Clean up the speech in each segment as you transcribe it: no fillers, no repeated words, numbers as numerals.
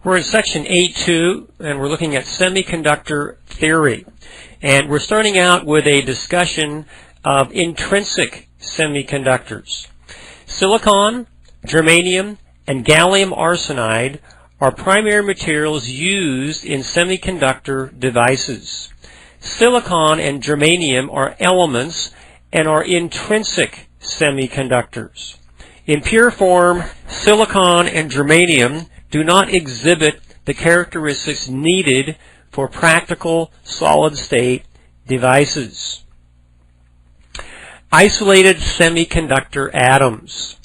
We're in section 8.2, and we're looking at semiconductor theory. And we're starting out with a discussion of intrinsic semiconductors. Silicon, germanium, and gallium arsenide are primary materials used in semiconductor devices. Silicon and germanium are elements and are intrinsic semiconductors. In pure form, silicon and germanium do not exhibit the characteristics needed for practical solid-state devices. Isolated semiconductor atoms.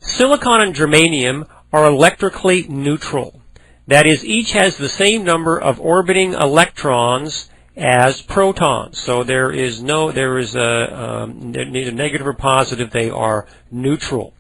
Silicon and germanium are electrically neutral. That is, each has the same number of orbiting electrons as protons. So there is neither negative or positive. They are neutral.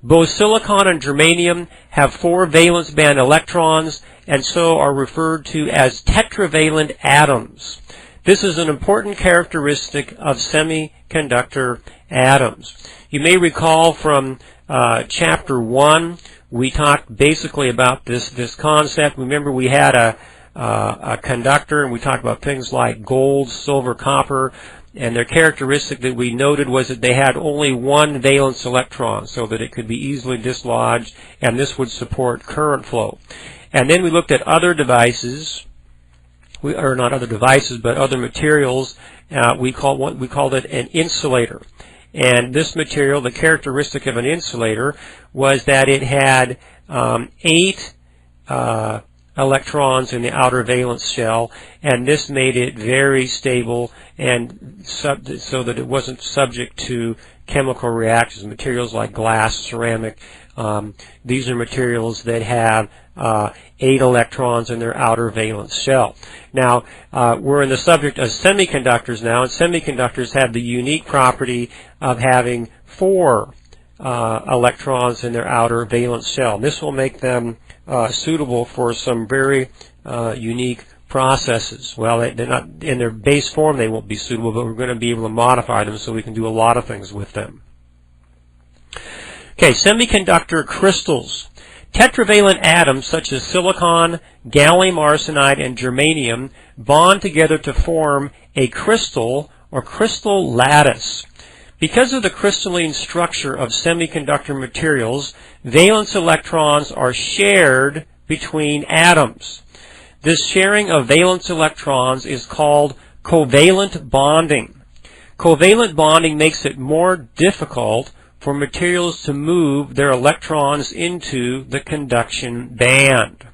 Both silicon and germanium have 4 valence band electrons and so are referred to as tetravalent atoms. This is an important characteristic of semiconductor atoms. You may recall from chapter 1, we talked basically about this concept. Remember, we had a conductor, and we talked about things like gold, silver, copper, and their characteristic that we noted was that they had only 1 valence electron, so that it could be easily dislodged, and this would support current flow. And then we looked at other devices, or not other devices, but other materials. We called it an insulator. And this material, the characteristic of an insulator, was that it had 8 electrons in the outer valence shell, and this made it very stable and so that it wasn't subject to chemical reactions. Materials like glass, ceramic, these are materials that have 8 electrons in their outer valence shell. Now, we're in the subject of semiconductors now, and semiconductors have the unique property of having 4 electrons in their outer valence shell. This will make them suitable for some very unique processes. Well, they're not in their base form. They won't be suitable, but we're going to be able to modify them so we can do a lot of things with them. Okay, semiconductor crystals. Tetravalent atoms such as silicon, gallium arsenide, and germanium bond together to form a crystal or crystal lattice. Because of the crystalline structure of semiconductor materials, valence electrons are shared between atoms. This sharing of valence electrons is called covalent bonding. Covalent bonding makes it more difficult for materials to move their electrons into the conduction band.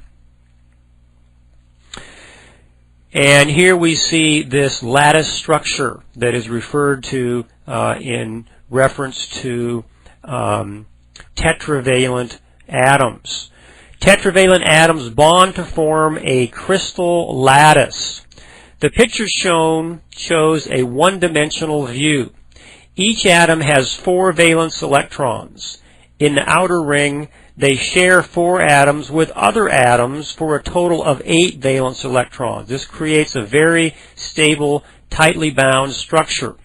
And here we see this lattice structure that is referred to in reference to tetravalent atoms. Tetravalent atoms bond to form a crystal lattice. The picture shown shows a one-dimensional view. Each atom has 4 valence electrons. In the outer ring, they share 4 atoms with other atoms for a total of 8 valence electrons. This creates a very stable, tightly bound structure.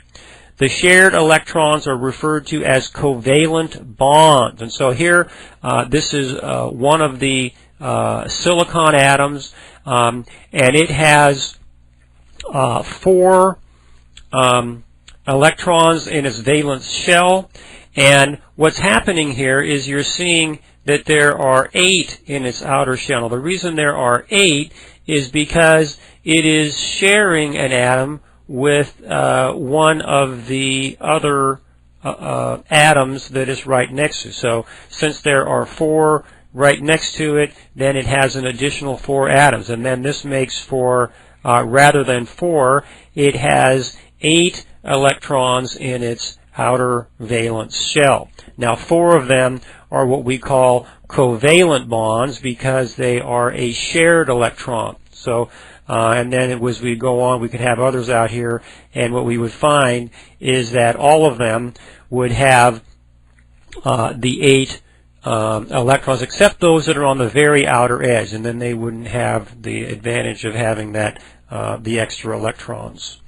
The shared electrons are referred to as covalent bonds. And so here, this is one of the silicon atoms, and it has 4 electrons in its valence shell. And what's happening here is you're seeing that there are 8 in its outer shell. Now, the reason there are 8 is because it is sharing an atom with one of the other atoms that is right next to it. So since there are 4 right next to it, then it has an additional 4 atoms. And then this makes for, rather than 4, it has 8 electrons in its outer valence shell. Now, 4 of them are what we call covalent bonds because they are a shared electron. So, and then as we go on, we could have others out here, and what we would find is that all of them would have the 8 electrons, except those that are on the very outer edge, and then they wouldn't have the advantage of having that the extra electrons.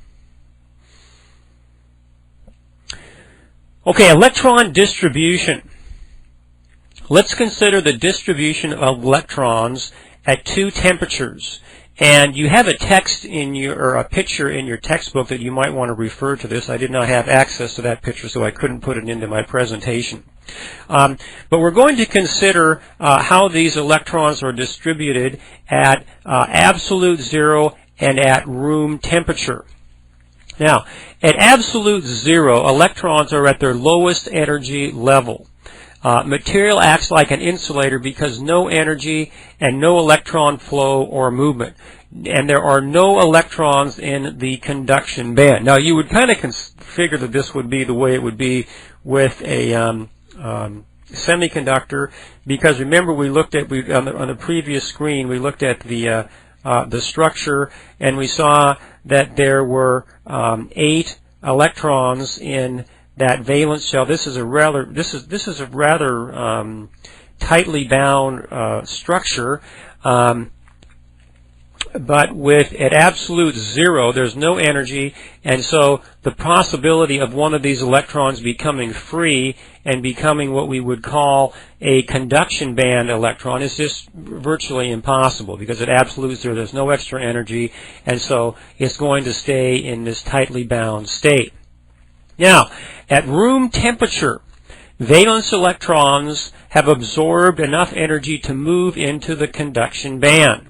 Okay, electron distribution. Let's consider the distribution of electrons at 2 temperatures. And you have a text in your, or a picture in your textbook that you might want to refer to this. I did not have access to that picture, so I couldn't put it into my presentation. But we're going to consider how these electrons are distributed at absolute zero and at room temperature. Now, at absolute zero, electrons are at their lowest energy level. Material acts like an insulator because no energy and no electron flow or movement. And there are no electrons in the conduction band. Now, you would kind of figure that this would be the way it would be with a semiconductor, because remember we looked at, on the previous screen, we looked at the structure, and we saw that there were 8 electrons in that valence shell. This is a rather tightly bound structure, but at absolute zero, there's no energy, and so the possibility of one of these electrons becoming free and becoming what we would call a conduction band electron is just virtually impossible, because at absolute zero, there's no extra energy, and so it's going to stay in this tightly bound state. Now, at room temperature, valence electrons have absorbed enough energy to move into the conduction band.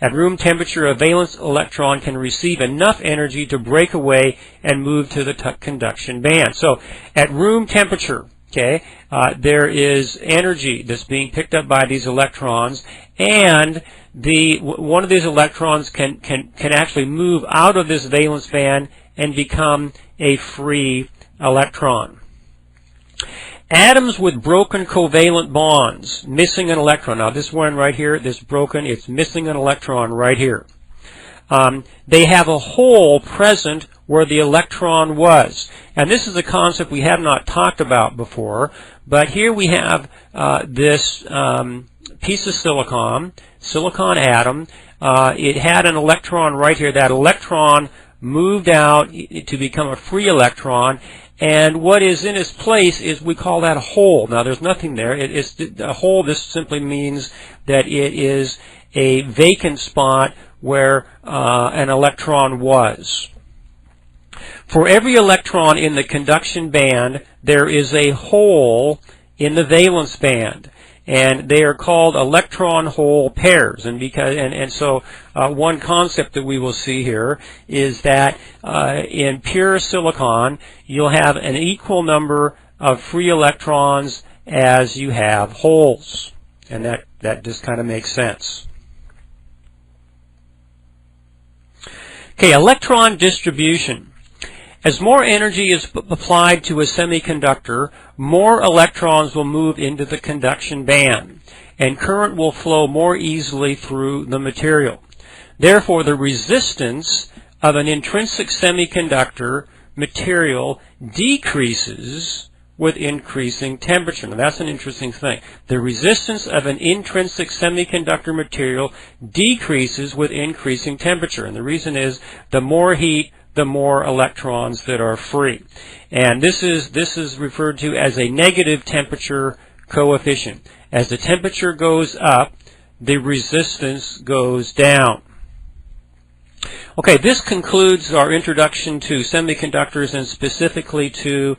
At room temperature, a valence electron can receive enough energy to break away and move to the conduction band. So, at room temperature, okay, there is energy that's being picked up by these electrons, and one of these electrons can actually move out of this valence band and become a free electron. Atoms with broken covalent bonds, missing an electron. Now this one right here, this broken, it's missing an electron right here. They have a hole present where the electron was. And this is a concept we have not talked about before, but here we have this piece of silicon atom. It had an electron right here. That electron moved out to become a free electron, and what is in its place is, we call that a hole. Now there's nothing there. It's a hole. This simply means that it is a vacant spot where an electron was. For every electron in the conduction band, there is a hole in the valence band, and they are called electron-hole pairs. And so one concept that we will see here is that in pure silicon, you'll have an equal number of free electrons as you have holes, and that just kind of makes sense. Okay, electron distribution. As more energy is applied to a semiconductor, more electrons will move into the conduction band, and current will flow more easily through the material. Therefore, the resistance of an intrinsic semiconductor material decreases with increasing temperature. Now, that's an interesting thing. The resistance of an intrinsic semiconductor material decreases with increasing temperature, and the reason is the more heat, the more electrons that are free. And this is referred to as a negative temperature coefficient. As the temperature goes up, the resistance goes down. Okay, this concludes our introduction to semiconductors, and specifically to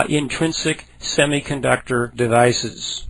intrinsic semiconductor devices.